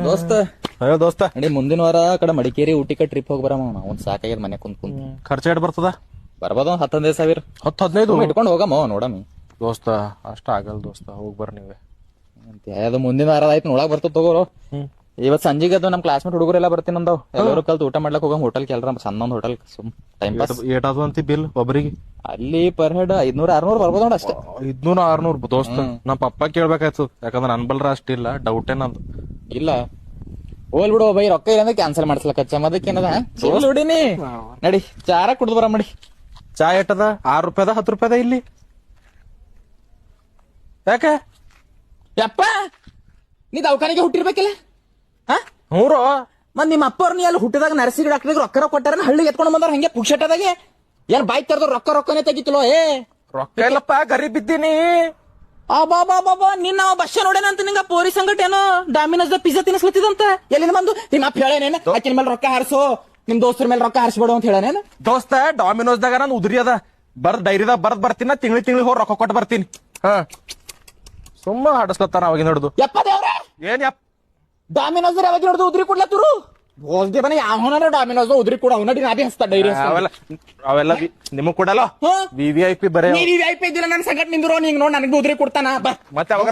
ದೋಸ್ತ ಅಯ್ಯೋ ದೋಸ್ತ ನಡಿ ಮುಂದಿನ ವಾರ ಆ ಕಡೆ ಮಡಿಕೇರಿ ಊಟಿಕ ಟ್ರಿಪ್ ಹೋಗಿ ಬರಮ ಒಂದ್ ಸಾಕಾಗ್ಯದ ಮನೆ ಕುಂತ್ ಖರ್ಚು ಎಟ್ ಬರ್ತದ? ಬರ್ಬೋದು 10-15 ಸಾವಿರ 10-15 ಇಟ್ಕೊಂಡು ಹೋಗಮ್ಮ ನೋಡಮಿ. ದೋಸ್ತ ಅಷ್ಟ ಆಗಲ್ ದೋಸ್ತ, ಹೋಗ್ ಬರ್ರಿ ನೀವೇ. ಅದು ಮುಂದಿನ ವಾರ ಆಯ್ತು ನೋಡಕ್ ಬರ್ತದ ತಗೋರು. ಇವತ್ ಸಂಜಿಗೆ ಅದು ನಮ್ ಕ್ಲಾಸ್ಮೇಟ್ ಹುಡುಗರೆಲ್ಲ ಬರ್ತೀನಿ ಅಂದವ್. ಎಲ್ಲರೂ ಕಲ್ತು ಊಟ ಮಾಡ್ಲಕ್ ಹೋಗಮ್ ಹೋಟೆಲ್ ಕೆಲ್ರ ಸಣ್ಣ ಒಂದ್ ಹೋಟೆಲ್ ಸುಮ್ ಟೈಮ್ ಪಾಸ್. ಏಟಾದ ಅಂತಿ ಬಿಲ್ ಒಬ್ಬರಿಗೆ? ಅಲ್ಲಿ ಪರ್ ಹೆಡ್ 500-600 ಬರ್ಬೋದು ನೋಡ ಅಷ್ಟೇ. 500-600 ದೋಸ್ತ. ನಮ್ ಪಪ್ಪ ಕೇಳ್ಬೇಕಾಯ್ತು, ಯಾಕಂದ್ರ ನನ್ ಬಲ್ರ ಅಷ್ಟಿಲ್ಲ, ಡೌಟೇ ನಂದು. ಇಲ್ಲ ಹೋಲ್ ಬಿಡು ಬೈ, ರೊಕ್ಕ ಇಲ್ಲ ಅಂದ್ರೆ ಕ್ಯಾನ್ಸಲ್ ಮಾಡ್ಸ್ಲಕ್ಕ ಅದಕ್ಕೇನದ ನೋಡಿನಿ. ನಡಿ ಚಾರ ಕುಡ್ದು ಬರ ಮಾಡಿ. ಚಾ ಏಟದ? 6 ರೂಪಾಯ್ದ 10 ರೂಪಾಯ್ದ ಇಲ್ಲಿ? ಯಾಕೆ ಯಪ್ಪ ನೀ ದವಾಖಾನಿಗೆ ಹುಟ್ಟಿರ್ಬೇಕಿಲ್ಲ? ಹ್ಞೂ ಮತ್ ನಿಮ್ಮ ಅಪ್ಪವ್ರ ನೀ ಅಲ್ಲಿ ಹುಟ್ಟಿದಾಗ ನರ್ಸಿಂಗ್ ಡಾಕ್ಟರ್ಗೆ ರೊಕ್ಕ ಕೊಟ್ಟಾರ, ಹಳ್ಳಿಗೆ ಎತ್ಕೊಂಡ್ ಬಂದಾರ ಹಂಗೆ ಪುಕ್ಷಟದಾಗೆ. ಏನ್ ಬಾಯ್ಕ್ ತರದ್ರ ರೊಕ್ಕನೇ ತೆಗಿತಿಲೋ? ರೊಕ್ಕ ಇಲ್ಲಪ್ಪ, ಗರೀಬ್ ಇದ್ದೀನಿ. ಬಾಬಾ ನಿನ್ನ ಬಸ್ ನೋಡೇನಂತ ನಿಂಗ ಪೋರಿ ಸಂಗಟ ಏನೋ ಡಾಮಿನೋಸ್ ಪಿಜ್ಜಾ ತಿನ್ಸ್ಲತ್ತಿದಂತ. ಎಲ್ಲಿಂದ ಬಂದು ನಿಮ್ಮ ಅಪ್ಪ ಹೇಳೇನೇನ ಆಕಿನ ಮೇಲೆ ರೊಕ್ಕ ಹಾರಿಸು, ನಿಮ್ ದೋಸ್ತರ ಮೇಲೆ ರೊಕ್ಕ ಹಾರಿಸ್ಬೇಡು ಅಂತ ಹೇಳೇನೇನ? ದೋಸ್ತ ಡಾಮಿನೋಸ್ದಾಗ ನಾನು ಉದ್ರಿ ಅದ, ಡೈರಿದಾಗ ಬರ್ತೀನಿ, ತಿಂಗ್ಳಿ ಹೋಗಿ ರೊಕ್ಕ ಕೊಟ್ಟು ಬರ್ತೀನಿ. ಸುಮ್ಮ ಹಾಡಿಸ್ಲತ್ತಾನ ಅವಾಗಿಂದ ಹಿಡ್ದು. ಯಪ್ಪ ದೇವ್ರ ಏನ್ ಯಪ್ಪ ಡಾಮಿನೋಸ್ ಯಾವಾಗ ಹಿಡಿದು ಉದ್ರಿ ಕೊಡ್ಲತ್ತರು? ಹೋಲ್ದೆ ಬನ ಯಾವನ ಡಾಮಿನೋಸ್ ಉದ್ರಿ ಕೂಡ ಅವನಡಿ ನಾಬಿ ಹಸ್ತ ಡೈರಿ ಅವೆಲ್ಲ ನಿಮಗ್ ಕೊಡಲ್ಲ. VVIP ಬರೇ VIP ಇದ್ದಿಲ್ಲ ನನ್ ಸಂಗಟ್ ನಿಂದ್ರು ನೀಂಗ್ ನೋಡ್ ನನಗೆ ಉದ್ರಿ ಕೊಡ್ತಾನ. ಮತ್ತೆ ಅವಾಗ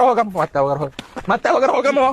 ಹೋಗಮ್ಮ.